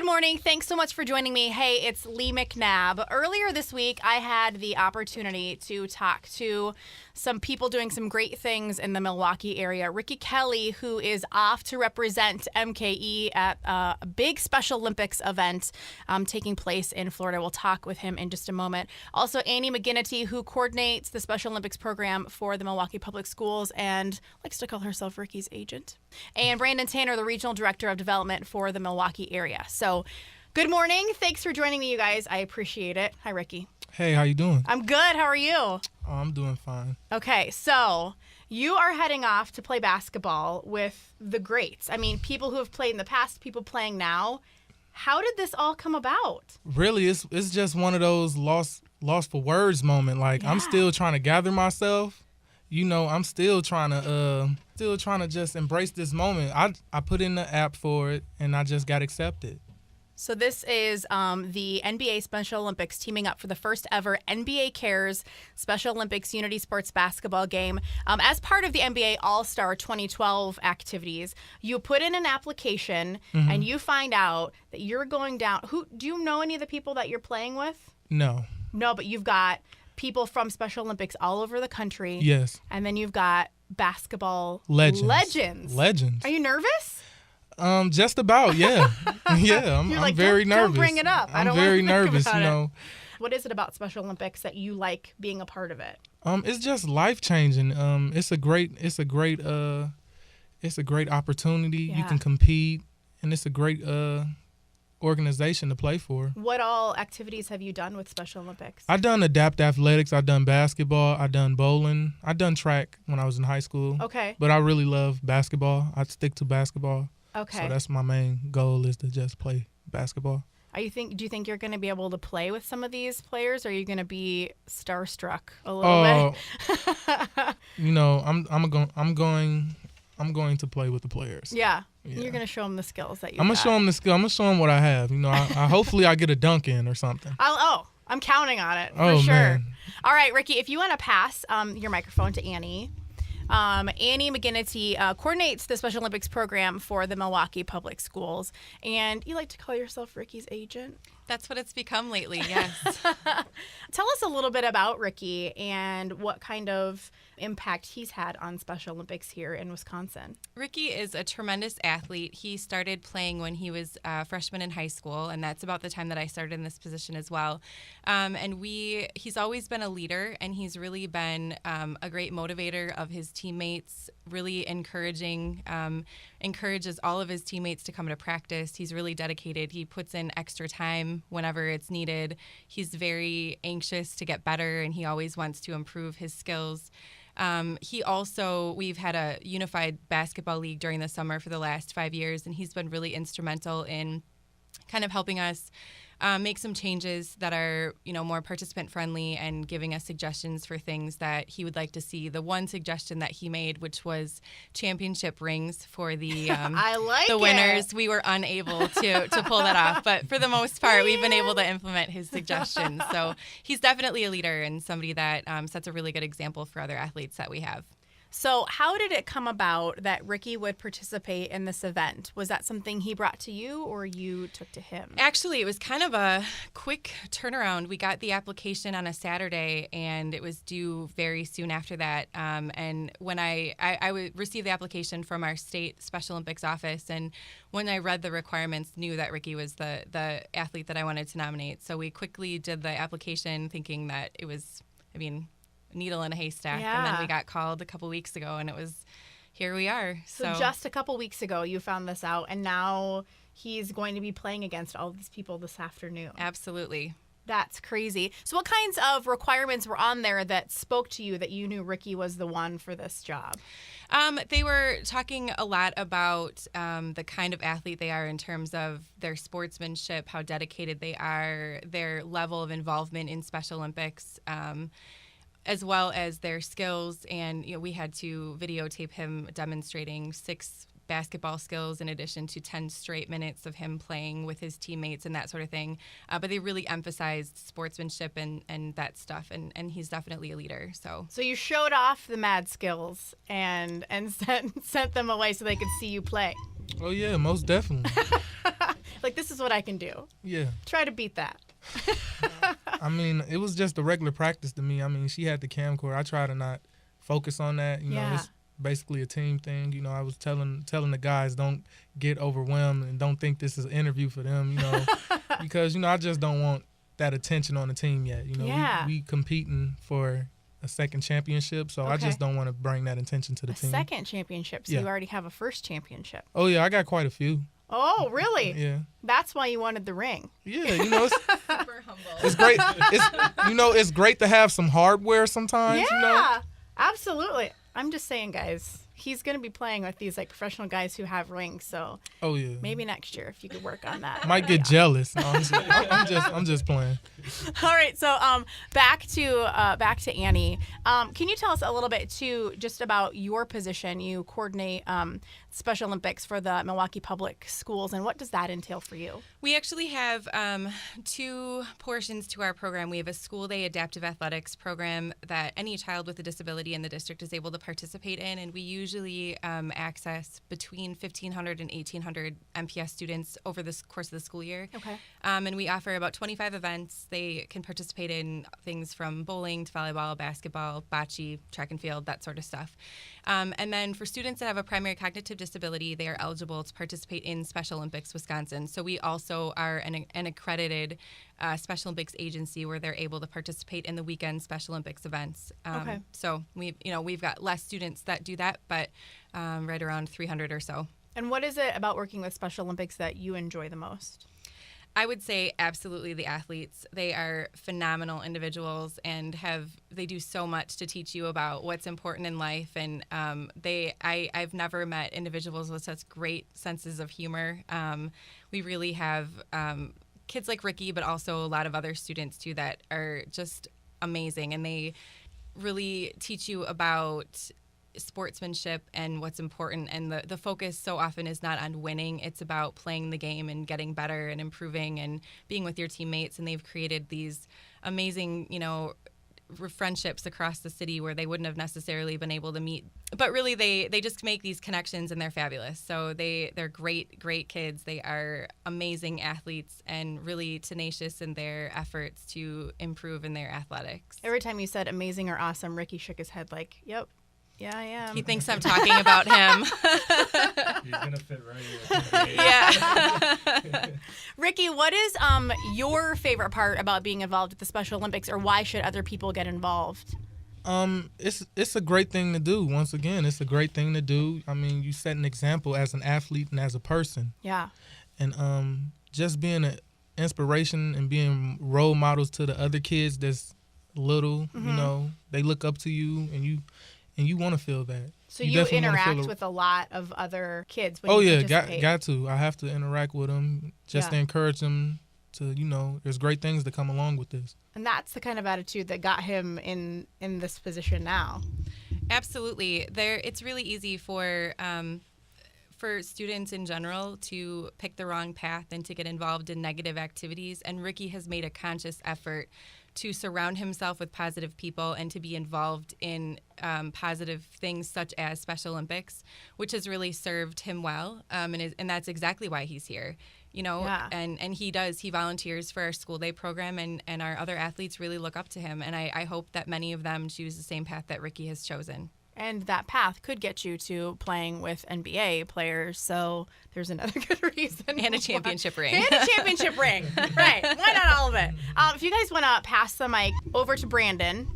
morning. Thanks so much for joining me. Hey, it's Lee McNabb. Earlier this week, I had the opportunity to talk to some people doing some great things in the Milwaukee area. Rickie Kelly, who is off to represent MKE at a big Special Olympics event taking place in Florida. We'll talk with him in just a moment. Also, Annie McGinnity, who coordinates the Special Olympics program for the Milwaukee Public Schools and likes to call herself Rickie's agent. And Brandon Tanner, the Regional Director of Development for the Milwaukee area. So, good morning. Thanks for joining me, you guys. I appreciate it. Hi, Rickie. Hey, how you doing? I'm good. How are you? Oh, I'm doing fine. Okay, so you are heading off to play basketball with the greats. I mean, people who have played in the past, people playing now. How did this all come about? Really, it's just one of those lost for words moment. Like, yeah. I'm still trying to gather myself. You know, I'm still trying to just embrace this moment. I put in the app for it, and I just got accepted. So this is the NBA Special Olympics teaming up for the first ever NBA Cares Special Olympics Unity Sports Basketball game. As part of the NBA All-Star 2012 activities, you put in an application and you find out that you're going down. Do you know any of the people that you're playing with? No. No, but you've got people from Special Olympics all over the country. Yes. And then you've got basketball legends. Are you nervous? Just about, yeah. Yeah, I'm very nervous. Don't bring it up. I'm very nervous, you know. What is it about Special Olympics that you like being a part of it? It's just life-changing. It's a great opportunity. Yeah. You can compete, and it's a great organization to play for. What all activities have you done with Special Olympics? I've done adaptive athletics. I've done basketball. I've done bowling. I've done track when I was in high school. Okay. But I really love basketball. I stick to basketball. Okay. So that's my main goal, is to just play basketball. Do you think you're going to be able to play with some of these players, or are you going to be starstruck a little bit? You know, I'm going to play with the players. Yeah. You're going to show them the skills that you. I'm going to show them the skill. I'm going to show them what I have. You know, hopefully I get a dunk in or something. I'm counting on it for sure. Man. All right, Rickie, if you want to pass your microphone to Annie. Annie McGinnity coordinates the Special Olympics program for the Milwaukee Public Schools. And you like to call yourself Rickie's agent? That's what it's become lately, yes. Tell us a little bit about Rickie and what kind of impact he's had on Special Olympics here in Wisconsin. Rickie is a tremendous athlete. He started playing when he was a freshman in high school, and that's about the time that I started in this position as well. He's always been a leader, and he's really been a great motivator of his teammates, really encourages all of his teammates to come to practice. He's really dedicated. He puts in extra time whenever it's needed. He's very anxious to get better, and he always wants to improve his skills. We've had a unified basketball league during the summer for the last 5 years, and he's been really instrumental in kind of helping us make some changes that are, more participant friendly, and giving us suggestions for things that he would like to see. The one suggestion that he made, which was championship rings for the winners, we were unable to pull that off. But for the most part, we've been able to implement his suggestions. So he's definitely a leader and somebody that sets a really good example for other athletes that we have. So how did it come about that Rickie would participate in this event? Was that something he brought to you, or you took to him? Actually, it was kind of a quick turnaround. We got the application on a Saturday, and it was due very soon after that. And when I would receive the application from our state Special Olympics office, and when I read the requirements, knew that Rickie was the athlete that I wanted to nominate. So we quickly did the application, thinking that it was, needle in a haystack. Yeah. And then we got called a couple weeks ago, and here we are. So just a couple weeks ago you found this out, and now he's going to be playing against all these people this afternoon. Absolutely. That's crazy. So what kinds of requirements were on there that spoke to you that you knew Rickie was the one for this job? They were talking a lot about the kind of athlete they are in terms of their sportsmanship, how dedicated they are, their level of involvement in Special Olympics, as well as their skills. And we had to videotape him demonstrating 6 basketball skills in addition to 10 straight minutes of him playing with his teammates and that sort of thing. But they really emphasized sportsmanship and that stuff, and he's definitely a leader. So you showed off the mad skills and sent them away so they could see you play. Oh, yeah, most definitely. Like, this is what I can do. Yeah. Try to beat that. I mean, it was just a regular practice to me. I mean, she had the camcorder. I try to not focus on that. You know, it's basically a team thing. You know, I was telling the guys, don't get overwhelmed and don't think this is an interview for them, you know, because, you know, I just don't want that attention on the team yet. You know, we competing for a second championship, so I just don't want to bring that attention to the team. Second championship, so you already have a first championship. Oh, yeah, I got quite a few. Oh, really? Yeah. That's why you wanted the ring. Yeah, you know, it's Super humble. it's great. It's great to have some hardware sometimes. Yeah, you know? Absolutely. I'm just saying, guys, he's going to be playing with these like professional guys who have rings. So maybe next year if you could work on that. Might get jealous. No, I'm just playing. All right, so back to Annie. Can you tell us a little bit too, just about your position? You coordinate Special Olympics for the Milwaukee Public Schools, and what does that entail for you? We actually have two portions to our program. We have a school day adaptive athletics program that any child with a disability in the district is able to participate in, and we usually access between 1,500 and 1,800 MPS students over the course of the school year. Okay. And we offer about 25 events. They can participate in things from bowling to volleyball, basketball, bocce, track and field, that sort of stuff. And then for students that have a primary cognitive disability, they are eligible to participate in Special Olympics Wisconsin. So we also are an accredited Special Olympics agency where they're able to participate in the weekend Special Olympics events. Okay. So we've got less students that do that, but right around 300 or so. And what is it about working with Special Olympics that you enjoy the most? I would say absolutely the athletes. They are phenomenal individuals and they do so much to teach you about what's important in life. And I've never met individuals with such great senses of humor. We really have kids like Rickie, but also a lot of other students too that are just amazing. And they really teach you about sportsmanship and what's important, and the focus so often is not on winning. It's about playing the game and getting better and improving and being with your teammates. And they've created these amazing friendships across the city where they wouldn't have necessarily been able to meet, but really they just make these connections, and they're fabulous. So they're great kids. They are amazing athletes and really tenacious in their efforts to improve in their athletics. Every time you said amazing or awesome, Rickie shook his head like, yep. Yeah, I am. He thinks I'm talking about him. He's going to fit right in. Yeah. Rickie, what is your favorite part about being involved with the Special Olympics, or why should other people get involved? It's a great thing to do. Once again, it's a great thing to do. I mean, you set an example as an athlete and as a person. Yeah. And just being an inspiration and being role models to the other kids that's little, you know, they look up to you, and you want to feel that. So you interact with a lot of other kids when you participate. got to. I have to interact with them just to encourage them to, there's great things that come along with this. And that's the kind of attitude that got him in this position now. Absolutely. It's really easy for students in general to pick the wrong path and to get involved in negative activities. And Rickie has made a conscious effort to surround himself with positive people and to be involved in positive things such as Special Olympics, which has really served him well. And that's exactly why he's here, and he volunteers for our school day program, and our other athletes really look up to him. And I hope that many of them choose the same path that Rickie has chosen. And that path could get you to playing with NBA players. So there's another good reason. And a championship ring. And a championship ring. Right. Why not all of it? If you guys want to pass the mic over to Brandon.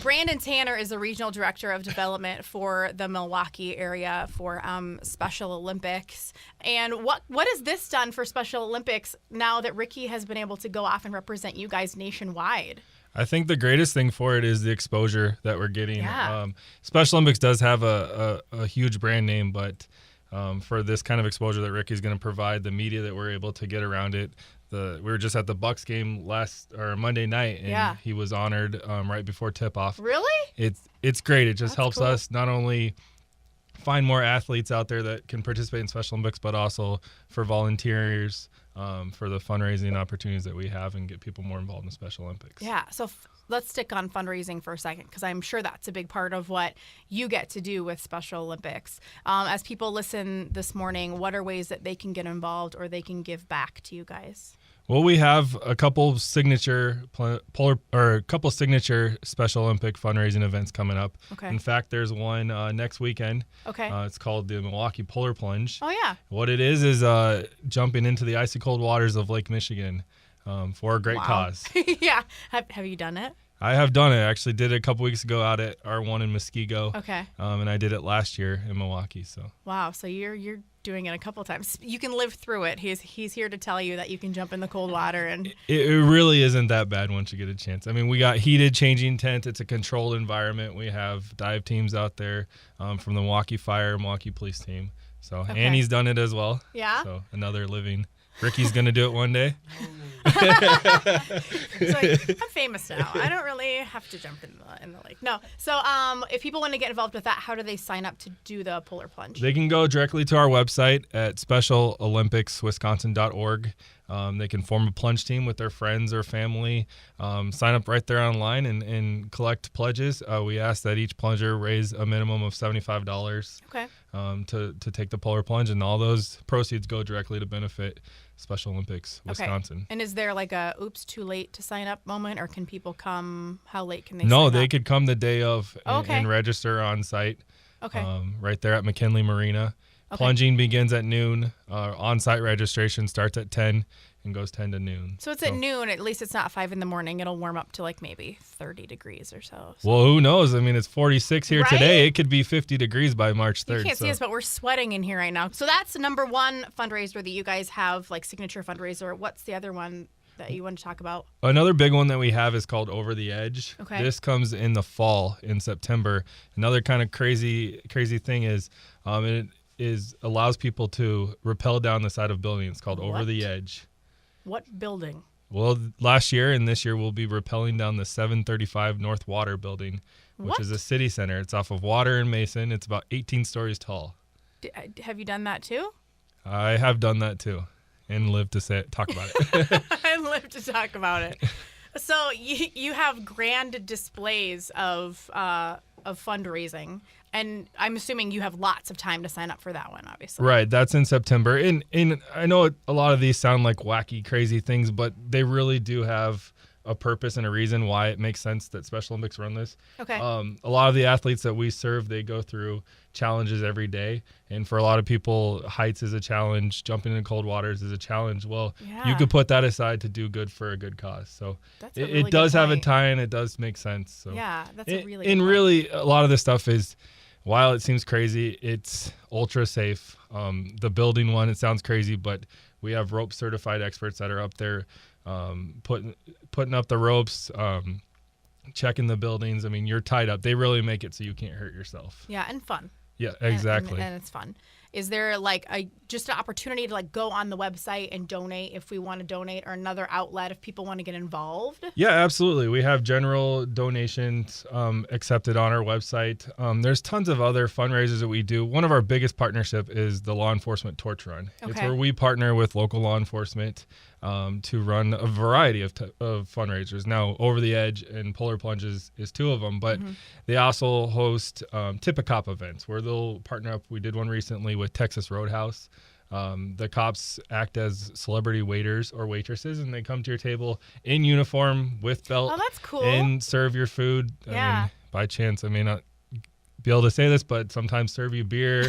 Brandon Tanner is the Regional Director of Development for the Milwaukee area for Special Olympics. And what has this done for Special Olympics now that Rickie has been able to go off and represent you guys nationwide? I think the greatest thing for it is the exposure that we're getting. Yeah. Special Olympics does have a huge brand name, but for this kind of exposure that Rickie's going to provide, the media that we're able to get around it, we were just at the Bucks game Monday night, and he was honored right before tip-off. Really? It's great. It just helps cool. us not only find more athletes out there that can participate in Special Olympics, but also for volunteers for the fundraising opportunities that we have and get people more involved in the Special Olympics. Yeah. So let's stick on fundraising for a second, because I'm sure that's a big part of what you get to do with Special Olympics. As people listen this morning, what are ways that they can get involved or they can give back to you guys? Well, we have a couple signature Special Olympic fundraising events coming up. Okay. In fact, there's one next weekend. Okay. It's called the Milwaukee Polar Plunge. Oh, yeah. What it is jumping into the icy cold waters of Lake Michigan for a great cause. Yeah. Have you done it? I have done it. I actually did it a couple weeks ago out at R1 in Muskego. Okay. And I did it last year in Milwaukee. So. Wow. So you're doing it a couple times. You can live through it. He's here to tell you that you can jump in the cold water, and it really isn't that bad once you get a chance. I mean, we got heated changing tent. It's a controlled environment. We have dive teams out there from the Milwaukee Fire, Milwaukee Police team. So Annie's done it as well. Yeah. So another living. Rickie's gonna do it one day. It's like, I'm famous now. I don't really have to jump in the lake. No. So if people want to get involved with that, how do they sign up to do the polar plunge? They can go directly to our website at specialolympicswisconsin.org. They can form a plunge team with their friends or family, sign up right there online and collect pledges. We ask that each plunger raise a minimum of $75 Okay. to take the polar plunge, and all those proceeds go directly to benefit Special Olympics Wisconsin. Okay. And is there like a oops, too late to sign up moment, or can people come? How late can they No, sign they up? could come the day of Okay. and register on site. Okay. Right there at McKinley Marina. Okay. Plunging begins at noon. On-site registration starts at 10 and goes 10 to noon. So it's at noon. At least it's not 5 in the morning. It'll warm up to like maybe 30 degrees or so. Well, who knows? I mean, it's 46 here Right? today. It could be 50 degrees by March 3rd. You can't see us, but we're sweating in here right now. So that's number one fundraiser that you guys have, like signature fundraiser. What's the other one that you want to talk about? Another big one that we have is called Over the Edge. Okay. This comes in the fall, in September. Another kind of crazy thing is it allows people to rappel down the side of buildings. It's called Over What? the Edge. What building? Well, last year and this year we'll be rappelling down the 735 North Water building, which What? is a city center. It's off of Water and Mason. It's about 18 stories tall. Have you done that too? I have done that too, and lived to talk about it. I live to talk about it. So you have grand displays of fundraising, and I'm assuming you have lots of time to sign up for that one, obviously. Right, that's in September. And I know a lot of these sound like wacky, crazy things, but they really do have a purpose and a reason why it makes sense that Special Olympics run this. Okay. A lot of the athletes that we serve, they go through challenges every day. And for a lot of people, heights is a challenge, jumping in cold waters is a challenge. Well, you Yeah. could put that aside to do good for a good cause. So That's a it really does good have a point. tie and it does make sense. So Yeah, that's a really and good point. really a lot of this stuff is, while it seems crazy, it's ultra safe. The building one, it sounds crazy, but we have rope certified experts that are up there putting up the ropes, checking the buildings. I mean, you're tied up. They really make it so you can't hurt yourself. Yeah, and fun. Yeah, And- exactly. And it's fun. Is there like just an opportunity to like go on the website and donate if we want to donate, or another outlet if people want to get involved? Yeah, absolutely. We have general donations accepted on our website. There's tons of other fundraisers that we do. One of our biggest partnership is the Law Enforcement Torch Run. It's Okay. where we partner with local law enforcement to run a variety of fundraisers. Now, Over the Edge and Polar Plunges is two of them, but they also host Tip a Cop events where they'll partner up. We did one recently with Texas Roadhouse. The cops act as celebrity waiters or waitresses, and they come to your table in uniform with belt Oh, that's cool. and serve your food. Yeah. I mean, by chance, I may not be able to say this, but sometimes serve you beer,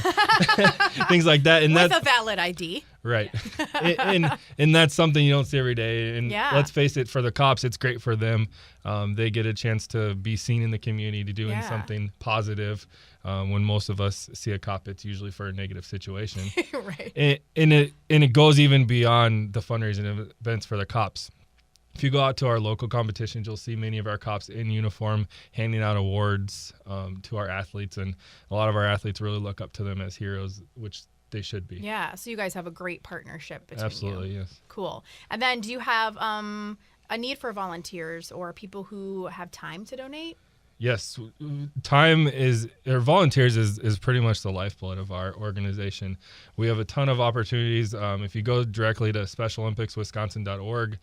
things like that. And With that's a valid ID. right. and that's something you don't see every day. And Yeah. let's face it, for the cops, it's great for them. They get a chance to be seen in the community doing Yeah. something positive. When most of us see a cop, it's usually for a negative situation. Right. And it goes even beyond the fundraising events for the cops. If you go out to our local competitions, you'll see many of our cops in uniform handing out awards to our athletes, and a lot of our athletes really look up to them as heroes, which they should be. Yeah. So you guys have a great partnership between Absolutely, you. yes. Cool. And then do you have a need for volunteers or people who have time to donate? Yes, time volunteers is pretty much the lifeblood of our organization. We have a ton of opportunities. If you go directly to SpecialOlympicsWisconsin.org,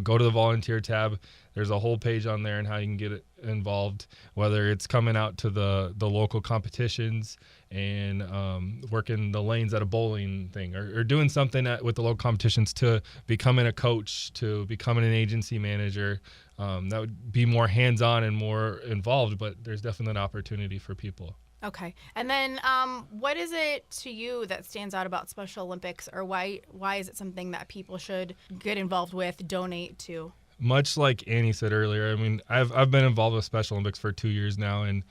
go to the volunteer tab. There's a whole page on there and how you can get involved, whether it's coming out to the local competitions and working the lanes at a bowling thing, or doing something with the local competitions, to becoming a coach, to becoming an agency manager. That would be more hands-on and more involved, but there's definitely an opportunity for people. Okay. And then what is it to you that stands out about Special Olympics, or why is it something that people should get involved with, donate to? Much like Annie said earlier, I mean, I've been involved with Special Olympics for 2 years now, and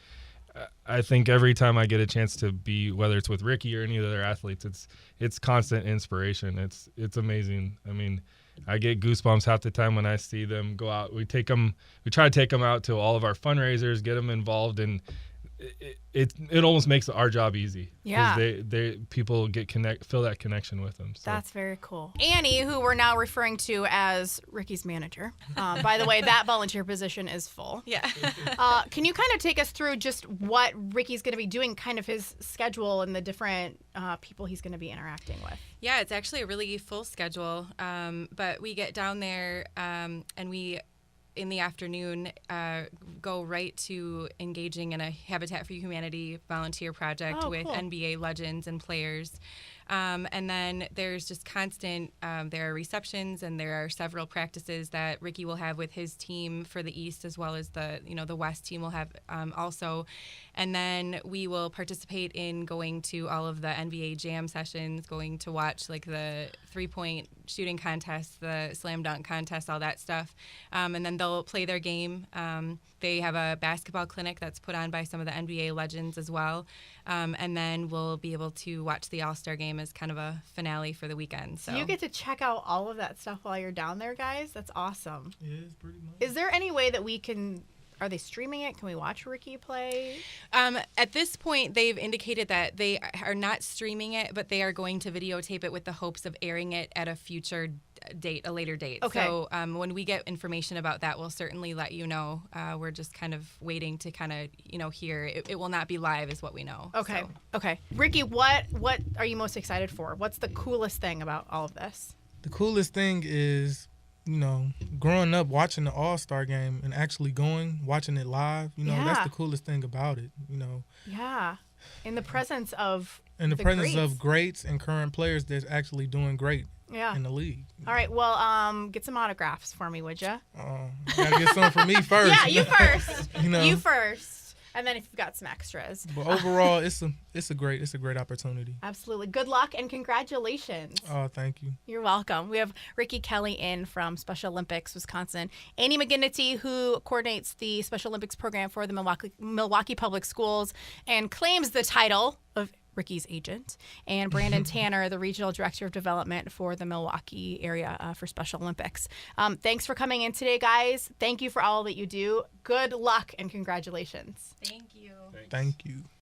I think every time I get a chance to be, whether it's with Rickie or any of the other athletes, it's constant inspiration. It's amazing. I mean, I get goosebumps half the time when I see them go out. We try to take them out to all of our fundraisers, get them involved, and it almost makes our job easy. Yeah. Because people feel that connection with them. So. That's very cool. Annie, who we're now referring to as Rickie's manager. By the way, that volunteer position is full. Yeah. Can you kind of take us through just what Rickie's going to be doing, kind of his schedule and the different people he's going to be interacting with? Yeah, it's actually a really full schedule. But we get down there and we, in the afternoon, go right to engaging in a Habitat for Humanity volunteer project with cool. NBA legends and players. And then there's just constant, there are receptions, and there are several practices that Rickie will have with his team for the East, as well as the West team will have also. And then we will participate in going to all of the NBA jam sessions, going to watch like the 3-point shooting contest, the slam dunk contest, all that stuff. And then they'll play their game. They have a basketball clinic that's put on by some of the NBA legends as well. And then we'll be able to watch the All-Star game as kind of a finale for the weekend. So you get to check out all of that stuff while you're down there, guys. That's awesome. Yeah, it's pretty much. Is there any way that we can... Are they streaming it? Can we watch Rickie play? At this point, they've indicated that they are not streaming it, but they are going to videotape it with the hopes of airing it at a future date, a later date. Okay. So when we get information about that, we'll certainly let you know. We're just kind of waiting to kind of, hear. It will not be live is what we know. Okay. So. Okay. Rickie, what are you most excited for? What's the coolest thing about all of this? The coolest thing is, growing up watching the All-Star game and actually watching it live, Yeah. That's the coolest thing about it, Yeah. In the presence of In the presence greats. of greats and current players that's actually doing great Yeah. in the league. All right. Well, get some autographs for me, would you? You gotta get some for me first. Yeah, you first. You You first. And then if you've got some extras. But overall, it's a great opportunity. Absolutely. Good luck and congratulations. Oh, thank you. You're welcome. We have Rickie Kelly in from Special Olympics Wisconsin. Annie McGinnity, who coordinates the Special Olympics program for the Milwaukee Public Schools and claims the title of Rickie's agent, and Brandon Tanner, the Regional Director of Development for the Milwaukee area for Special Olympics. Thanks for coming in today, guys. Thank you for all that you do. Good luck and congratulations. Thank you. Thank you.